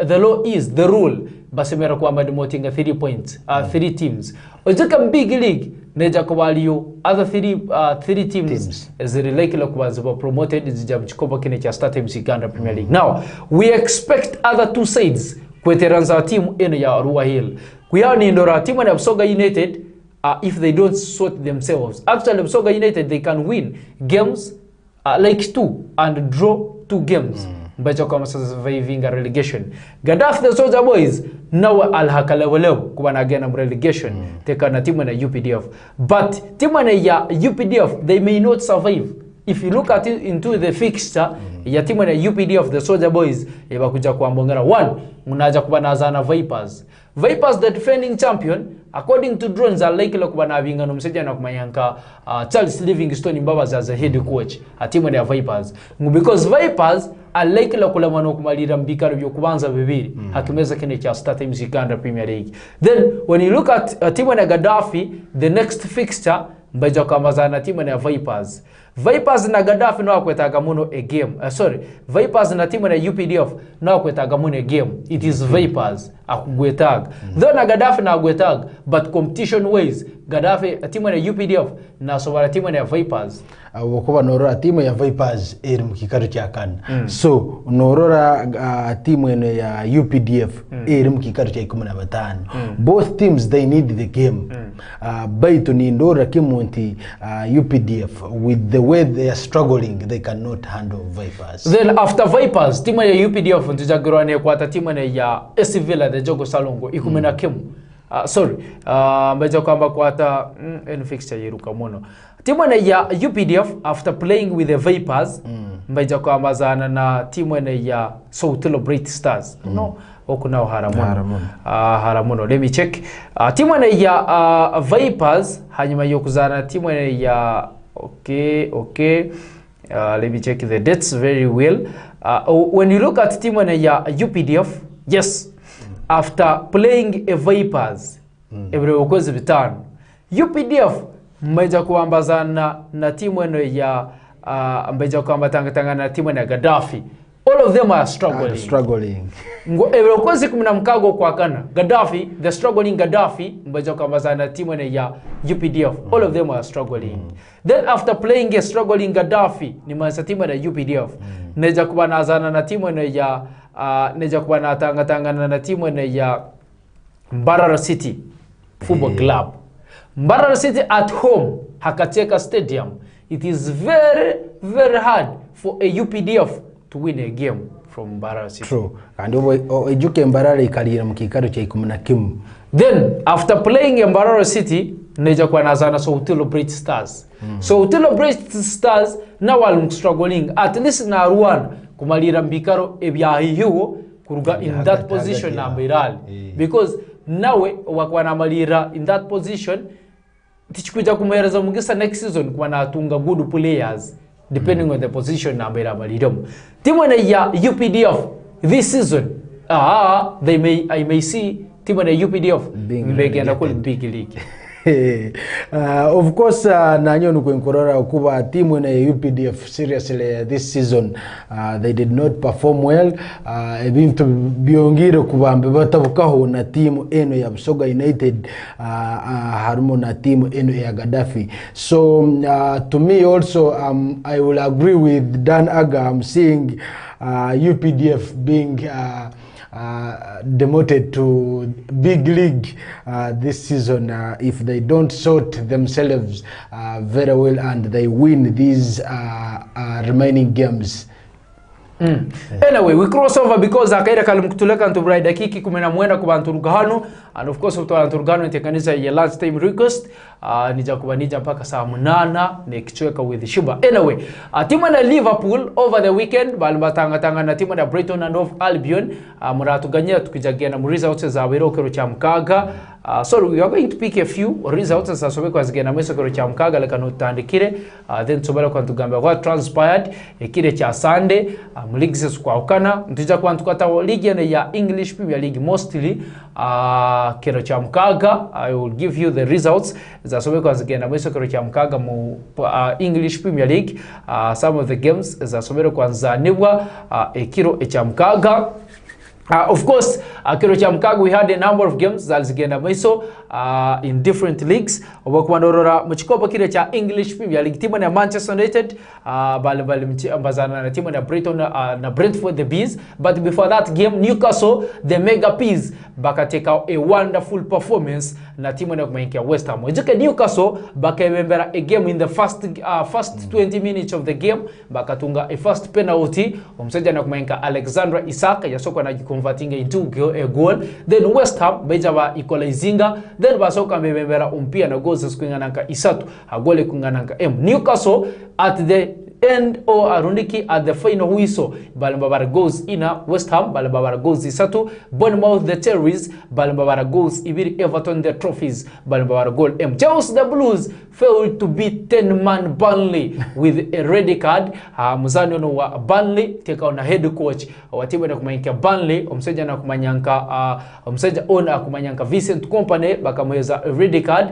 the law is the rule basemera kwamba demoting 3 points 3 teams ojeka Big League neja kubaliyo other 3 teams as the likely kubaziba promoted zijabchikopa kine cha Star Times Uganda Premier League. Now we expect other 2 sides kweteranza team ene ya Arua Hill kuyani ndora team ya Busoga United if they don't sort themselves. Actually Busoga United they can win games like 2 and draw 2 games mbacho kama surviving a relegation. Gaddafi the Soldier Boys now alhakalewelew kuba na again relegation teka na timu na UPDF, but timu ya UPDF they may not survive. If you look at it into the fixture ya timu ya UPDF the Soldier Boys yabakuja kuambongera 1 munaja kuba na Azana Vipers the defending champion according to drones are likely kuba na bingano mseja na kumanyanka Charles Livingstone Mbabazi as a head coach atimu ya Vipers because Vipers are likely kulamano kumalira mbikaro byo kubanza bibiri hakimeza kine cha Star Times Uganda Premier League. Then when you look at timu ya Gaddafi the next fixture mbaja kamazana timu ya Vipers na Gaddafi no akwetaga muno a game. Vipers na timu na UPDF no akwetaga muno a game. It is Vipers akugwetag. Though na Gaddafi na agwetag, but competition ways Gaddafi timu na UPDF na sobara timu na Vipers. Wakuba norora timu ya Vipers eri mukikaro kya kane. So norora timu ya UPDF eri mukikaro kya 15. Both teams they need the game. Baito ni ndora kimunti UPDF with the way they are struggling they cannot handle Vipers. Then after Vipers timu ya UPDF ntijagirwane kwa timu ya AC Villa the Jogo Salongo ikumena kemu sorry mbaja kwamba kwata en fixture yiruka muno timu ya UPDF after playing with the Vipers mbaja kwamba zana na timu ya Soutelo Bright Stars no okuna haramuno let me check timu ya Vipers hanyuma yokuzana timu ya okay let me check the dates very well when you look at timu ya UPDF yes after playing a Vipers every okozi bitano UPDF mmeja kuambazana na timu ya mmeja kuambatanga na timu ya Gaddafi all of them are struggling every okozi 10 kwa kana Gaddafi the struggling Gaddafi mmeja kuambazana na timu ya UPDF all of them are struggling then after playing a struggling Gaddafi ni manasa timu ya UPDF neja kubanazana na timu ya neja kubana tanga na timu ya Mbarara City Football Club. Mbarara City at home Hakateka Stadium. It is very hard for a UPDF to win a game from Mbarara City. True. And ejuke Mbarara ikalira mkikaro cha 11. Then after playing Mbarara City neja kwa nazana Soutelo Bright Stars. Soutelo Bright Stars now are struggling at least na Rwanda kumalira mbikaro ebyahiyo kuruga in that position na Mbirali because nawe wakwana malira in that position tichikuja kumuhereza mugisa next season kwa natunga good players depending on the position na Mbirali timu ya UPDF this season I may see timu ya UPDF being na big league. Of course nanyo nukwenkorora ukuba timu na UPDF seriously this season they did not perform well ebintu biongire kubambe batabukaho na timu eno ya Busoga United harumo na timu eno ya Gaddafi so to me also I will agree with Dan Aga. I'm seeing UPDF being demoted to big league this season if they don't sort themselves very well and they win these remaining games. Anyway, we cross over because akaira kalimkutuleka ntubrai dakiki 10 kubantu rugano and of course utola rugano ntekanisa ya last time request nija kubanija mpaka saa 8 nekichweka with Shuba. Anyway, timu na Liverpool over the weekend balbatanga na timu na Brighton and Hove Albion muratuganya tukijagena mu results za Werokero cha Mkaga. So we are going to pick a few results za sobe kwa zigena meso kero cha Mkaga leka notandikire then sobala kwa tugamba what transpired ekire cha Sunday leagues kwa ukana ntija kwa tukata league ya English Premier League mostly kero cha Mkaga. I will give you the results za sobe kwa zigena meso kero cha Mkaga mu English Premier League some of the games za sobe kwa nzanibwa ekiro cha Mkaga. Of course, kiro cha Mkaga we had a number of games za zigenda maiso in different leagues. Obakwandorora mchikopa kile cha English Premier League timu ya Manchester United bali mbazana na timu ya Brighton na Brentford the Bees, but before that game Newcastle the Mega Peas bakateka a wonderful performance na timu ya kumaingia West Ham. Ejike Newcastle bakayembera a game in the first 20 minutes of the game bakatunga a first penalty omseja na kumaingia Alexandra Isak yasoko na converting into a goal, then West Ham bejaba equalizinga, then basoka mbembera umpia na goals kuingananka isatu agole kuingananka Newcastle at the end or arundiki at the final whistle balambabara goals ina West Ham balambabara goals isatu Bournemouth the Terriers balambabara goals ibiri Everton the Trophies balambabara goal Chelsea the Blues failed to beat 10-man Burnley with a red card. Muzani ono wa Burnley teka ona head coach wa timu na kumanyanka Burnley omseja na kumanyanka omseja ona kumanyanka Vincent Kompany bakamweza a red card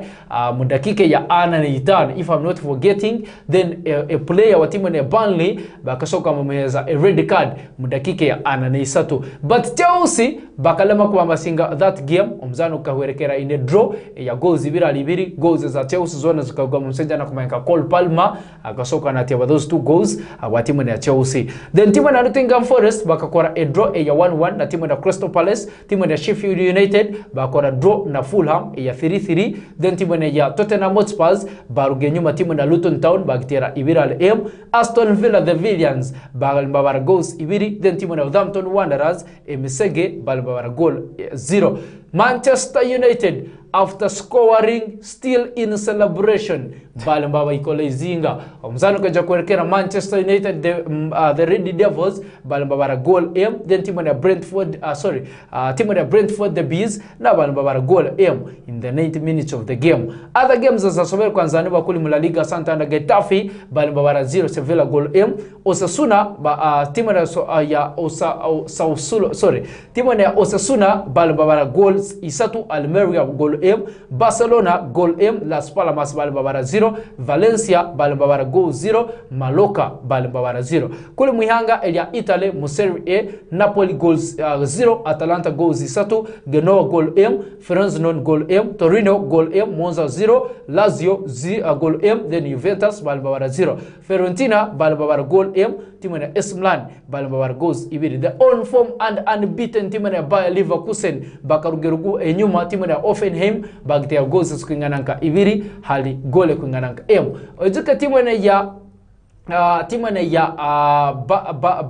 mudakike ya 45 if I'm not forgetting, then a player wa timu ya Burnley bakasoka mweza a red card mudakike ya 43, but Chelsea bakalema kuambasinga that game omzano kawerekera in a draw ya goals ibiri goals za Chelsea zona zikagwa mseja na kumanyanka Cole Palmer akasoka na tiwa those two goals wa timu ya Chelsea. Then timu ya Nottingham Forest bakakora a draw ya 1-1 na timu ya Crystal Palace. Timu ya Sheffield United bakakora draw na Fulham ya 3-3. Then timu ya Tottenham Hotspur baruge nyuma timu ya Luton Town bakitera ibiri al Aston Villa the Villains balmbabara goals ibiri. Then timu ya Southampton Wanderers emisege balmbabara goal 0. Manchester United after scoring still in celebration balambaba ikole zinga omzano kaja kuelekea Manchester United the Red Devils balambaba goal aim then team ya Brentford team ya Brentford the Bees na balambaba goal aim in the 90 minutes of the game. Other games za sobera kwanza ni bakuli mu La Liga, Santana Getafe balambaba 0 Sevilla goal aim. Osasuna team ya team ya Osasuna balambaba goals isatu, Almeria goal aim, Barcelona goal aim, Las Palmas balambaba 0, Valencia balambaba goal 0, Mallorca balambaba 0. Kule muhanga elia Italy mu Serie A, Napoli goals 0, Atalanta goals isatu, Genoa goal aim, Frosinone goal aim, Torino goal aim, Monza 0, Lazio goal aim, then Juventus balambaba 0, Fiorentina balambaba goal aim, team ya AS Milan balambaba goals ibiri. The on form and unbeaten team ya Bayer Leverkusen bakarugerugu enyuma team ya Hoffenheim bagtea goals kuingananka ibiri hali gole kuingananka ojuka team ya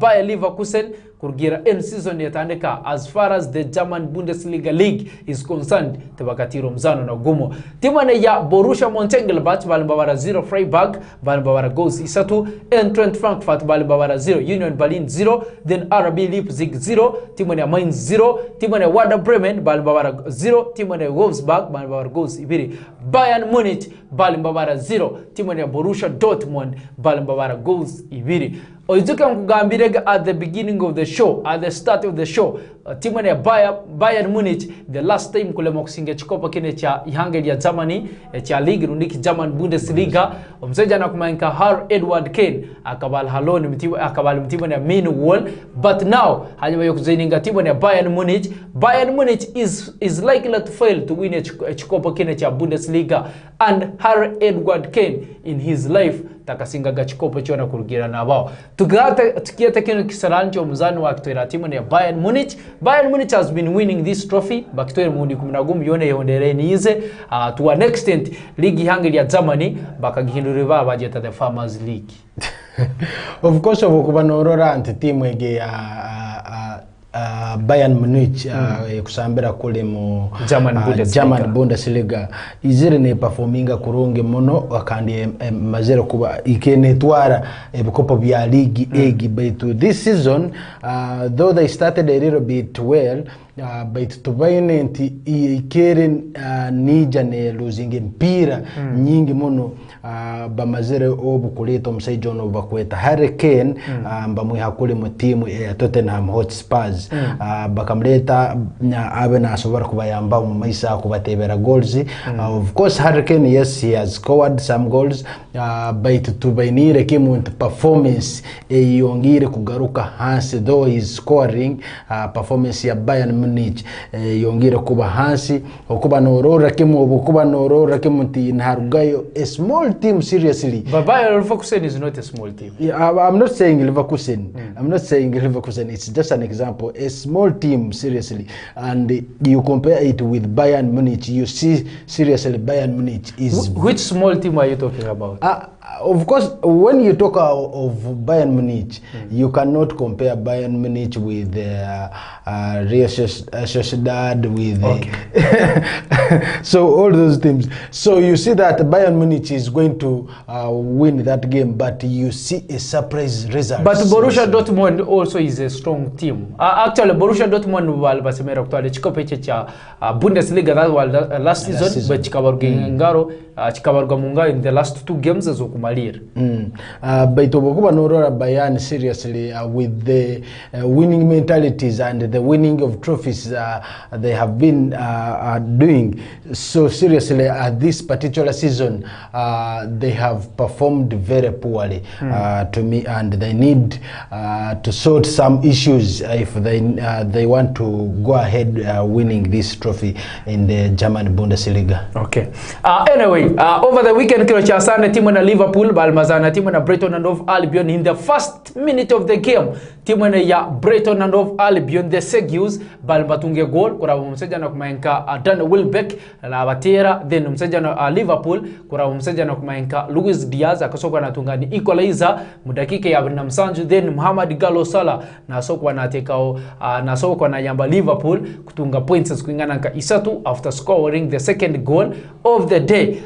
Bayer Leverkusen kurgira end season yatandika as far as the German Bundesliga League is concerned tabakatiro mzano na gumo. Timu ya Borussia Mönchengladbach balambaba 0, Freiburg balambaba goals isatu, Eintracht Frankfurt balambaba 0, Union Berlin 0, then RB Leipzig 0, timu ya Mainz 0, timu ya Werder Bremen balambaba 0, timu ya Wolfsburg balambaba goals ibiri, Bayern Munich balambaba 0, timu ya Borussia Dortmund balambaba goals ibiri. Ojuka mkugambirega at the beginning of the show, at the start of the show, timu ya Bayern Munich the last time kule mokusinga chikopa kine cha ihangeli ya Germany cha league rundiki German Bundesliga mseja na kumainka Har Edward Kane akabal haloni mtimu ya Millwall, but now hajima yokuzininga timu ya Bayern Munich is likely to fail to win a chikopa kine cha Bundesliga, and Har Edward Kane in his life takasinga gachikopo chona kurugira na bao tukiata kino kisalancho mzani wa kitwera timu ya Bayern Munich has been winning this trophy bakitwera mundi 10 yone yondereni ize to an extent ligi hangeli ya Germany bakagihindurira bajeta the Farmers League. Of course okuba norora anti timu ege ya Bayern Munich kusambira kule mu German Bundesliga izire ne performinga kurunge mono akandi mazero kuba ikene twara ebikopo bya league egi but this season though they started a little bit well but tubaine nti ikeren nija ne losing mpira nyingi mono bamazere obukuleta omusaijo no bakweta Harry Kane mbamwe hakule mu timu ya Tottenham Hotspurs bakamleta abe na asobora kubayamba mu maisa kubatebera goals. Of course Harry Kane, yes, he has scored some goals but tubainire kimu performance yongire kugaruka hansi, though he is scoring performance ya Bayern Munich yongire kuba hansi okuba norora kimu ti nharugayo a small team seriously. But Bayer Leverkusen is not a small team. Yeah, I'm not saying Leverkusen. I'm not saying Leverkusen. It's just an example. A small team seriously, and you compare it with Bayern Munich. You see seriously Bayern Munich is. Which small team are you talking about? Of course, when you talk of Bayern Munich, you cannot compare Bayern Munich with Real Sociedad with so all those teams. So you see that Bayern Munich is going to win that game, but you see a surprise result. But Borussia Dortmund also is a strong team. Actually, Borussia Dortmund wal basemera kutwale chikope cha Bundesliga that was last season, but chikabarga munga in the last 2 games as okumalir. But obokuba norora Bayern seriously with the winning mentalities and the winning of trophies they have been doing so seriously this particular season, they have performed very poorly to me, and they need to sort some issues if they want to go ahead winning this trophy in the German Bundesliga. Okay. Anyway, over the weekend kilo cha sana timu na Liverpool balmazana timu na Brighton and Hove Albion in the first minute of the game. Timu na ya Brighton and Hove Albion the Segues balmatunge goal kura mseja na kumaenka Dan Welbeck la batera, then mseja na Liverpool kura mseja na kumaenka Luis Diaz akasoka na tungani equalizer mudakika ya Namsanju, then Muhammad Galo Salah na sokwa na tekao na sokwa na yamba Liverpool kutunga points kuingana nka isatu after scoring the second goal of the day.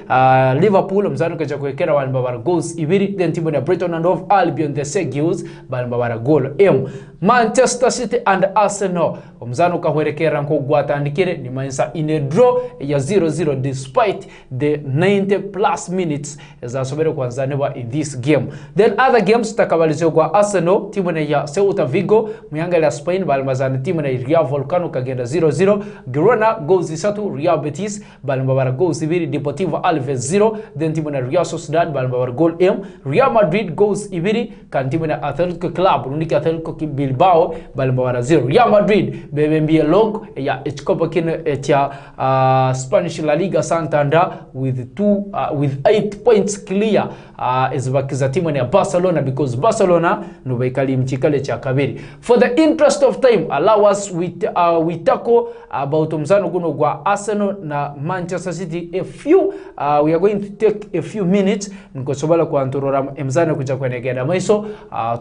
Liverpool mzano kaja kuwekera walibabara goals ibiri, then timu na Brighton and Hove Albion the Segues balibabara goal Manchester City and Arsenal mzano kahuerekera nko guatandikire ni mainsa in a draw ya 0-0 despite the 90 plus minutes za sobere kwanzanewa in this game. Then other games takabalizio kwa Arsenal timu na ya Celta Vigo muyanga la Spain balimazana timu na Real Volcano kagenda 0-0, Girona goals isatu, Real Betis balibabara goals ibiri, Deportivo Alaves 0, then timu na Real Sociedad balibabara goal Real Madrid goals ibiri kan timu na Atletico Club uniki Atletico Bilbao balibabara 0. Real Madrid bebembia log ya echikopa kine etia Spanish La Liga Santander with 8 points clear ezbakiza timu na Barcelona, because Barcelona no baikali mchikale cha kabiri. For the interest of time, allow us we tackle about mzano kuno kwa Arsenal na Manchester City we are going to take a few minutes nkosobala kwa anturora mzano kuja kwa negeda maiso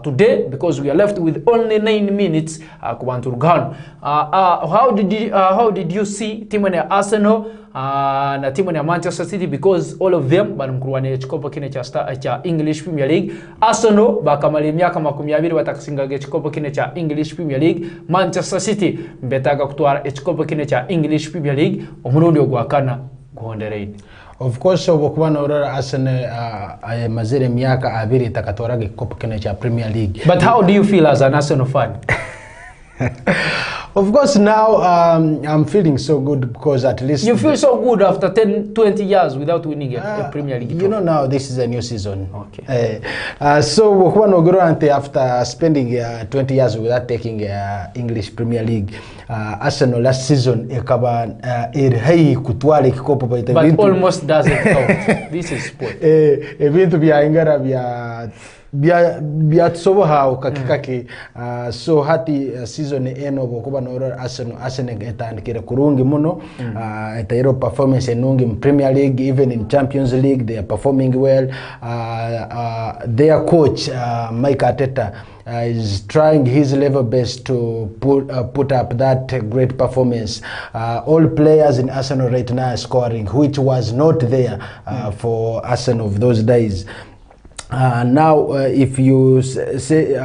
today, because we are left with only 9 minutes kwa anturugano. How did you see timu na Arsenal na timu na Manchester City, because all of them banumkuruwane chikopa kine cha English Premier League. Arsenal bakamali miaka 20 batakasinga chikopa kine cha English Premier League. Manchester City mbetaga kutwara chikopa kine cha English Premier League omurundi ogwakana guhondereine. Of course, wakubana orora Arsenal mazire miaka abiri takatwara chikopa kine cha Premier League. But how do you feel as an Arsenal fan? Of course, now I'm feeling so good, because at least you feel so good after 20 years without winning a Premier League. You know, now this is a new season. Okay. So after spending 20 years without taking English Premier League, Arsenal last season but almost doesn't count. This is sport. Evento vya ingara vya tsobo hao kakikaki so hati season eno bokuba no Arsenal etandikire kurungi muno etayero performance enungi in Premier League, even in Champions League they are performing well. Their coach Mike Arteta is trying his level best to put up that great performance. All players in Arsenal right now are scoring, which was not there for Arsenal of those days. Now, if you say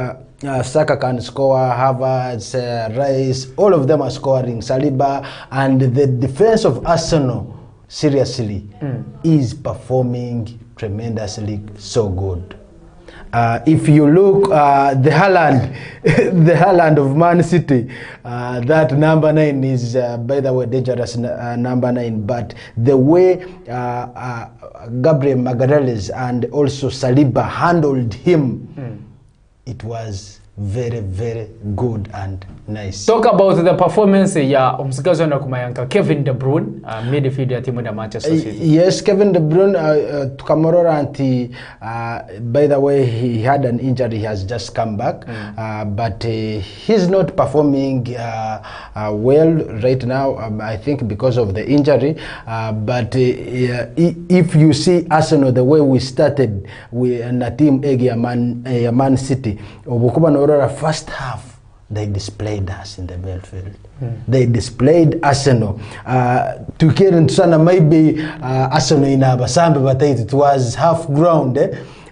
Saka can score, Havertz, Rice, all of them are scoring, Saliba, and the defense of Arsenal, seriously, is performing tremendously so good. If you look the Haaland of Man City, that number 9 is by the way dangerous number 9, but the way Gabriel Magalhaes and also Saliba handled him, it was very, very good and nice. Talk about the performance ya umsikazo na kumayanka Kevin De Bruyne, midfielder ya timu ya Manchester City. Yes, Kevin De Bruyne tukamorora anti by the way he had an injury, he has just come back, but he's not performing well right now, I think because of the injury, but if you see Arsenal the way we started with a team Man City, first half they displayed us in the battlefield. They displayed Arsenal. To Kieran Sana, maybe Arsenal in Abasambe, but it was half ground.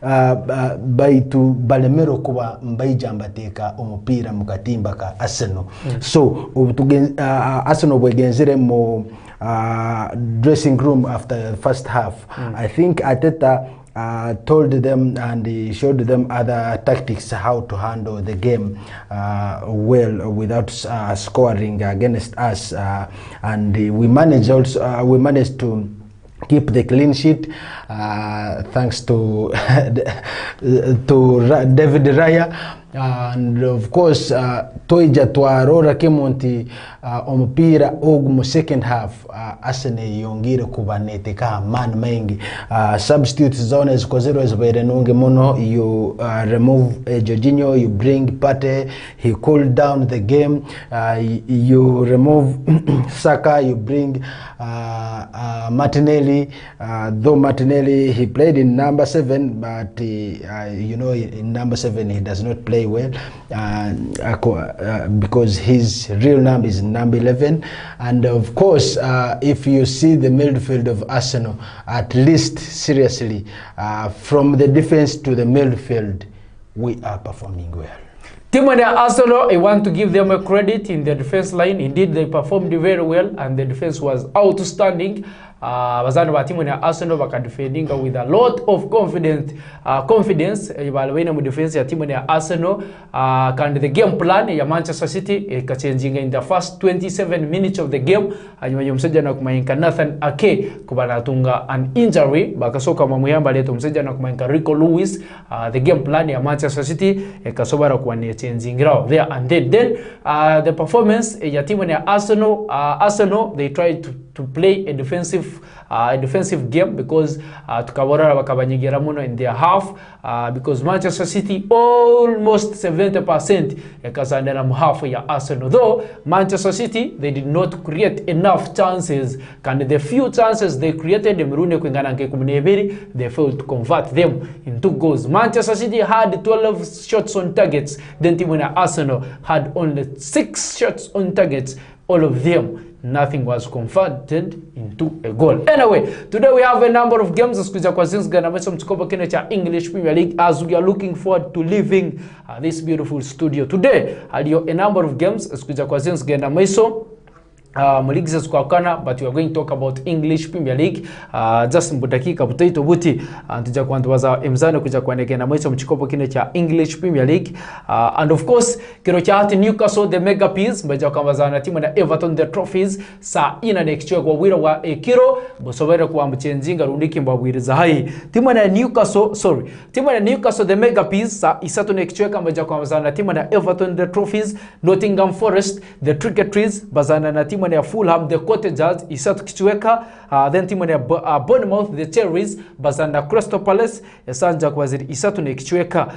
By to Balemero kuba mbaijambateka omupira mukatimba ka Arsenal. So Arsenal wegenzere mo dressing room after the first half. I think Arteta told them and he showed them other tactics how to handle the game well without scoring against us, and we managed to keep the clean sheet thanks to David Raya. and of course toija twarora kemonti omupira ogu mu second half Arsenal yongire kubanete ka man mengi substitutes zone zikozero ezibere nunge muno. You remove Jorginho, you bring Partey, he cooled down the game. You remove Saka, you bring Martinelli, though Martinelli he played in number 7, but you know, in number 7 he does not play well because his real number is number 11. And of course if you see the midfield of Arsenal, at least seriously from the defense to the midfield, we are performing well. Team of Arsenal, I want to give them a credit in the defense line. Indeed, they performed very well and the defense was outstanding. Bazana ba timu ya Arsenal bakadefendinga with a lot of confidence balwena mu defense ya timu ya Arsenal. And the game plan ya Manchester City ikachanginga in the first 27 minutes of the game. Hanyuma yomseja na kumayinka Nathan Ake kubanatunga an injury bakasoka mamuyamba leto mseja na kumayinka Rico Lewis. The game plan ya Manchester City ikasobara kuwa ni changinga there and then the performance ya timu ya Arsenal they tried to play a defensive game because tukabora bakabanyigira muno in their half because Manchester City almost 70% yakazandana mu half ya Arsenal. Though Manchester City they did not create enough chances, and the few chances they created mrune kwingana nke 12 they failed to convert them into goals. Manchester City had 12 shots on targets, then team ya Arsenal had only 6 shots on targets. All of them, nothing was converted into a goal. Anyway, today we have a number of games eskuja kwa zinzigana meso mchikopa kine cha English Premier League as we are looking forward to leaving this beautiful studio. Today, a number of games eskuja kwa zinzigana meso Muligizes kwa kana, but we are going to talk about English Premier League. Just mbudakika butaito buti tuja kuantuwaza emzano kuja kuandeke na mwecho mchikopo kine cha English Premier League. And of course kiro cha hati Newcastle the Mega Peas mbeja kwambaza na timu na Everton the Trophies sa ina next kwa wira wa kiro bosobera kwa mchenzinga rundiki mbawiriza hai timu na Newcastle the Mega Peas sa isato next kwa mbeja kwambaza na timu na Everton the Trophies, Nottingham Forest the Cricketers bazana na timu ya Fulham the Cottagers isatu kichweka, then timu ya Bournemouth the Cherries bazana Crystal Palace esanja kwa ziri isatu ne kichweka,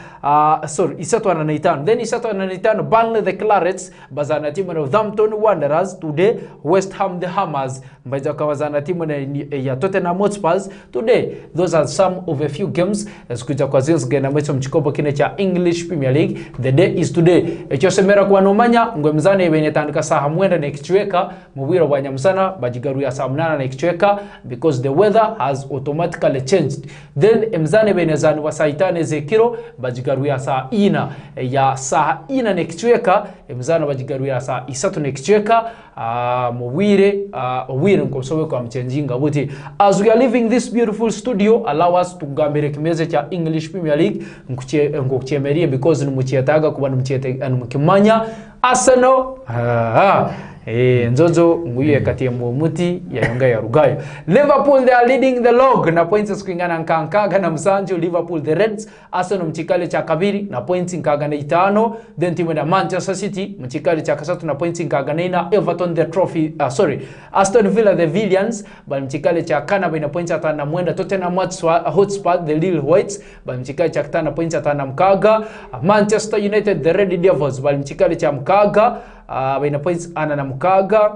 isatu ananaitano, then isatu ananaitano Burnley the Clarets bazana timu ya Southampton Wanderers, today West Ham the Hammers mbaja kwa bazana timu ya Tottenham Hotspur. Today those are some of a few games eskuja kwa zinzigana mwecho mchikopo kine cha English Premier League. The day is today echosemera kwa nomanya ngwemzane ibenetandika saha mwenda ne kichweka mubwira wa nyamsana bajigaru ya saa 8 na kichweka because the weather has automatically changed. Then emzane benezani wa saitane zekiro bajigaru ya saa ina na kichweka, emzana bajigaru ya saa 3 na kichweka mubwire nkosowe kwa mchenjinga buti. As we are leaving this beautiful studio, allow us to gambere kimeze cha English Premier League ngokuchemerie because numuchietaga kuba numukimanya Arsenal nzozo nguye kati ya muumuti ya yonga ya rugayo. Liverpool they are leading the log na points kuingana nkankaga na msanju. Liverpool the Reds, Arsenal mchikale cha kabiri na points nkaga na 5, then timu ya Manchester City mchikale cha kasatu na points nkaga na Everton the Aston Villa the Villains bali mchikale cha kanaba na points atana mwenda. Tottenham Hotspur the Lille Whites bali mchikale cha katana points atana mkaga. Manchester United the Red Devils bali mchikale cha mkaga baina points ana na mkaga.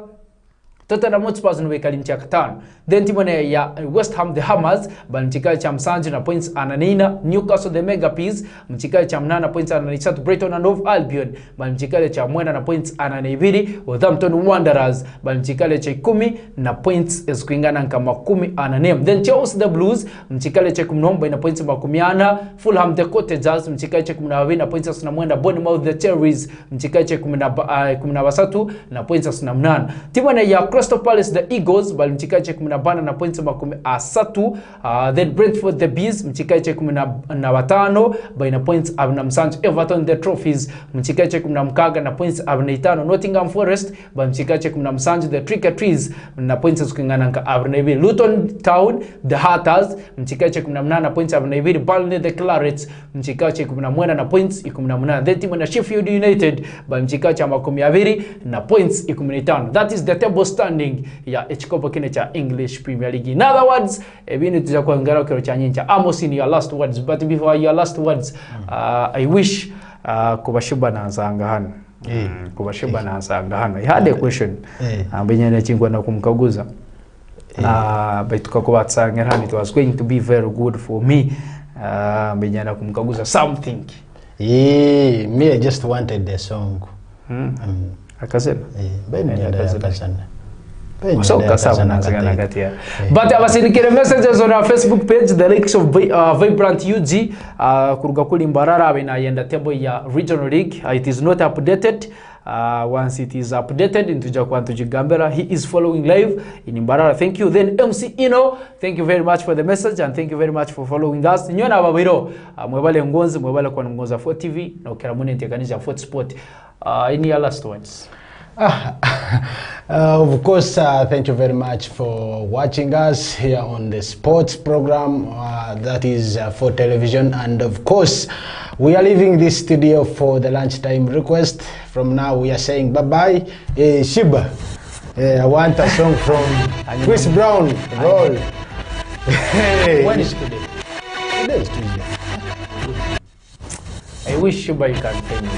Tottenham Hotspur nwekali mchaka 5. Then timu ya West Ham the Hammers bali mchikali cha msanju na points ananina. Newcastle the Mega Peas mchikali cha mnana points ananisatu. Brighton and Hove Albion bali mchikali cha mwena na points ananaibiri. Southampton Wanderers bali mchikali cha 10 na points eskuingana kama 10 ananem. Then Chelsea the Blues mchikali cha 10 na points 10. Fulham the Cottagers mchikali cha 12 na points na mwenda. Bournemouth the Cherries mchikali cha 13 na points 8. Timu ya Crystal Palace the Eagles bali mchikache 17 na points 30. Then Brentford the Bees mchikache 15 baina points 47. Everton the Trophies mchikache 16 na points 45. Nottingham Forest bali mchikache 17 the Tricker Trees na points kungana nka 42. Luton Town the Hatters mchikache 18 na points 42. Burnley the Clarets mchikache 11 na points 18. Then team na Sheffield United bali mchikache 20 na points 15. That is the table standing ya echikopo kine cha English Premier League. In other words, ebini tujakuwa ngara kero cha nyincha. Amos in your last words, but before your last words, I wish kubashiba na ansangahana. Kubashiba na ansangahana. I had a question. Benyana chingwa na kumkaguza. But tukakuwa tsangahana, it was going to be very good for me. Benyana kumkaguza something. Yeah, me I just wanted the song. Akasema? Akasema. So but abasidikire messages on our Facebook page, the likes of Vibrant UG kuruga kuli Mbarara abina yenda table ya Regional League. It is not updated. Once it is updated into Jakwantu Jigambera, he is following live in Mbarara. Thank you. Then MC Ino, thank you very much for the message and thank you very much for following us. Nyona babiro mwebale ngonzi mwebale kwa ngonza 4 TV na ukiramune nteganisha 4 Sport. Any last words? Of course, thank you very much for watching us here on the sports program that is for television, and of course we are leaving this studio for the lunchtime request. From now we are saying bye bye. Shiba, I want a song from Chris Brown. Roll. When is today? Today is Tuesday. I wish Shiba you can tell me.